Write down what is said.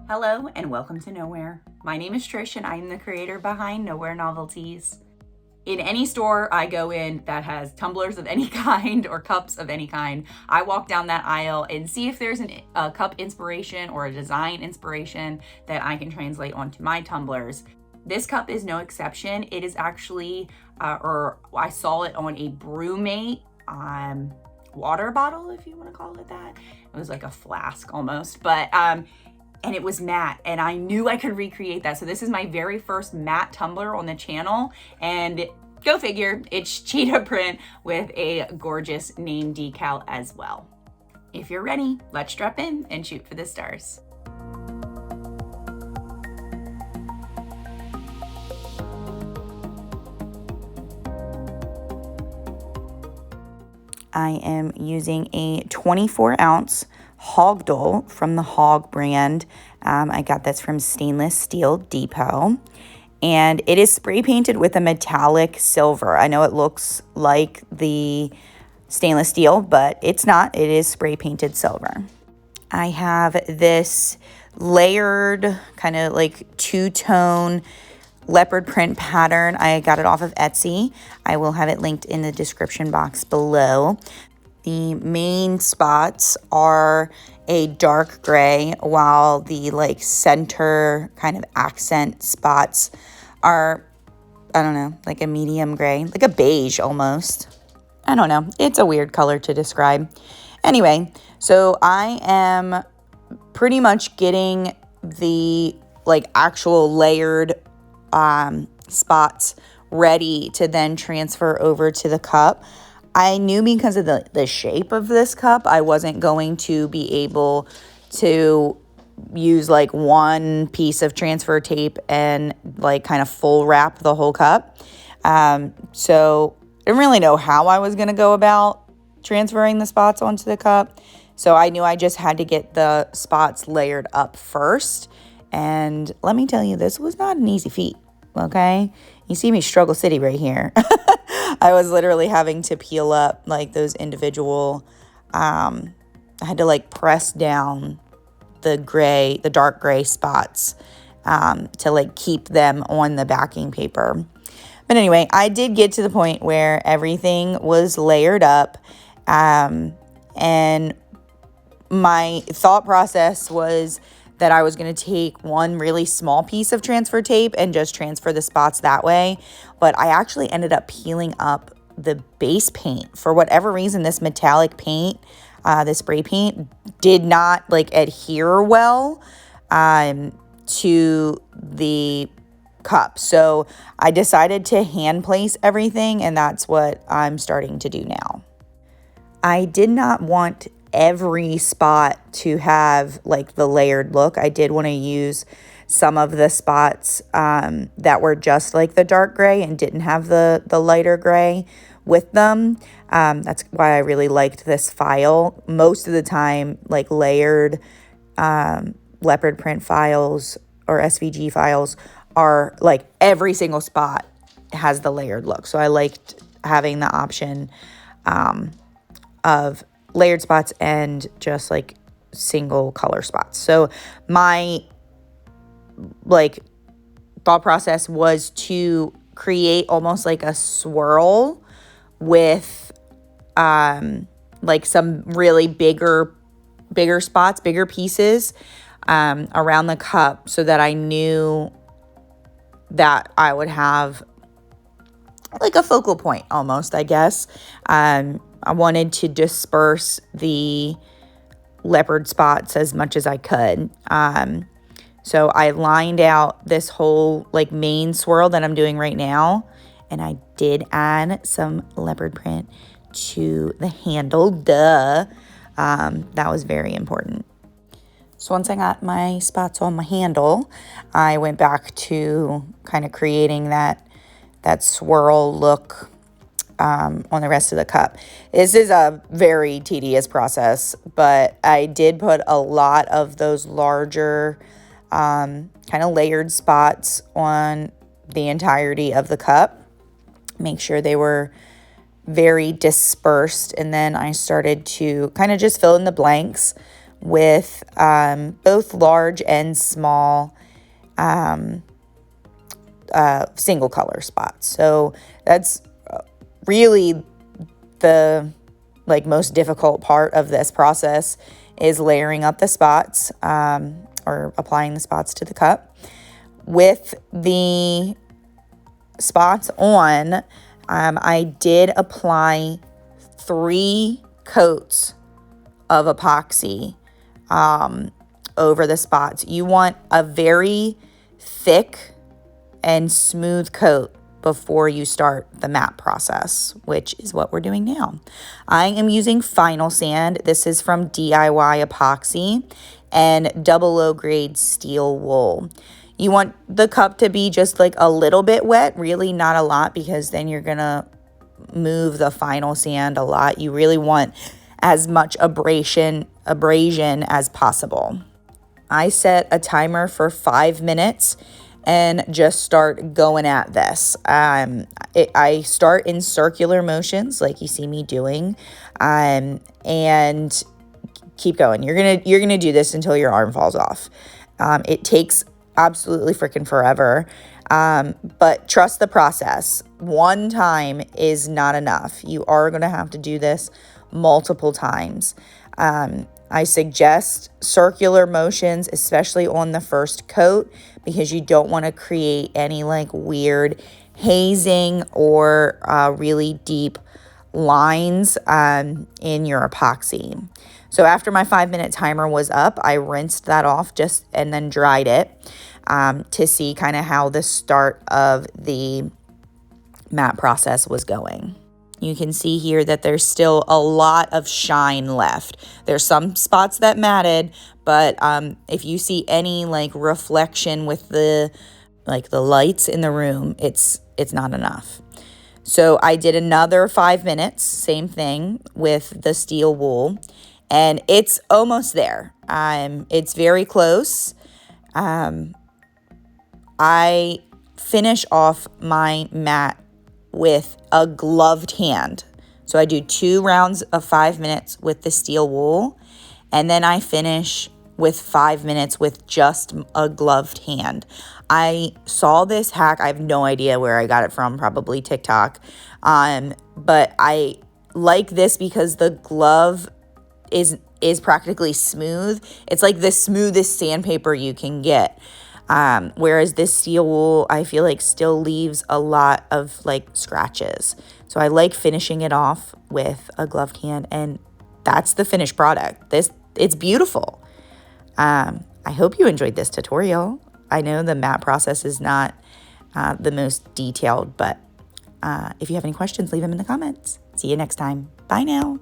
Hello and welcome to Nowhere. My name is Trish and I'm the creator behind Nowhere Novelties. In any store I go in that has tumblers of any kind or cups of any kind, I walk down that aisle and see if there's a cup inspiration or a design inspiration that I can translate onto my tumblers. This cup is no exception. It is actually, or I saw it on a BrewMate water bottle, if you want to call it that. It was like a flask almost, but and it was matte, and I knew I could recreate that. So this is my very first matte tumbler on the channel, and go figure, it's cheetah print with a gorgeous name decal as well. If you're ready, let's strap in and shoot for the stars. I am using a 24-ounce Hogdol from the Hog brand. I got this from Stainless Steel Depot, and it is spray painted with a metallic silver. I know it looks like the stainless steel, but it's not. It is spray painted silver. I have this layered kind of like two-tone leopard print pattern. I got it off of Etsy. I will have it linked in the description box below. The main spots are a dark gray, while the like center kind of accent spots are, I don't know, like a medium gray, like a beige almost. I don't know. It's a weird color to describe. Anyway, so I am pretty much getting the like actual layered spots ready to then transfer over to the cup. I knew because of the shape of this cup, I wasn't going to be able to use like one piece of transfer tape and like kind of full wrap the whole cup. So I didn't really know how I was going to go about transferring the spots onto the cup. So I knew I just had to get the spots layered up first. And let me tell you, this was not an easy feat, okay? You see me struggle city right here. I was literally having to peel up like those individual, I had to like press down the dark gray spots to like keep them on the backing paper. But anyway, I did get to the point where everything was layered up. And my thought process was that I was going to take one really small piece of transfer tape and just transfer the spots that way. But I actually ended up peeling up the base paint. For whatever reason, this metallic paint, this spray paint, did not like adhere well to the cup. So I decided to hand place everything, and that's what I'm starting to do now. I did not want every spot to have like the layered look. I did want to use some of the spots that were just like the dark gray and didn't have the lighter gray with them. That's why I really liked this file. Most of the time, like layered leopard print files or SVG files are like every single spot has the layered look. So I liked having the option of layered spots and just like single color spots. So my like thought process was to create almost like a swirl with like some really bigger spots, bigger pieces around the cup, so that I knew that I would have like a focal point almost, I guess. I wanted to disperse the leopard spots as much as I could. So I lined out this whole like main swirl that I'm doing right now, and I did add some leopard print to the handle. That was very important. So once I got my spots on my handle, I went back to kind of creating that swirl look on the rest of the cup. This is a very tedious process, but I did put a lot of those larger kind of layered spots on the entirety of the cup. Make sure they were very dispersed, and then I started to kind of just fill in the blanks with both large and small single color spots. So that's really the most difficult part of this process, is layering up the spots or applying the spots to the cup. With the spots on, I did apply 3 coats of epoxy over the spots. You want a very thick and smooth coat before you start the matte process, which is what we're doing now. I am using Final Sand. This is from DIY Epoxy and 00 grade steel wool. You want the cup to be just a little bit wet, really not a lot, because then you're gonna move the Final Sand a lot. You really want as much abrasion as possible. I set a timer for 5 minutes and just start going at this. I start in circular motions like you see me doing, and keep going. You're gonna do this until your arm falls off. It takes absolutely freaking forever, but trust the process. One time is not enough. You are gonna have to do this multiple times. I suggest circular motions, especially on the first coat, because you don't want to create any weird hazing or really deep lines in your epoxy. So after my 5-minute timer was up, I rinsed that off and then dried it to see kind of how the start of the matte process was going. You can see here that there's still a lot of shine left. There's some spots that matted, but if you see any reflection with the lights in the room, it's not enough. So I did another 5 minutes, same thing with the steel wool, and it's almost there. It's very close. I finish off my matte with a gloved hand. So I do 2 rounds of 5 minutes with the steel wool, and then I finish with 5 minutes with just a gloved hand. I saw this hack. I have no idea where I got it from, probably TikTok. But I like this because the glove is practically smooth. It's like the smoothest sandpaper you can get. Whereas this steel wool, I feel still leaves a lot of scratches. So I like finishing it off with a gloved hand, and that's the finished product. It's beautiful. I hope you enjoyed this tutorial. I know the matte process is not the most detailed, but if you have any questions, leave them in the comments. See you next time. Bye now.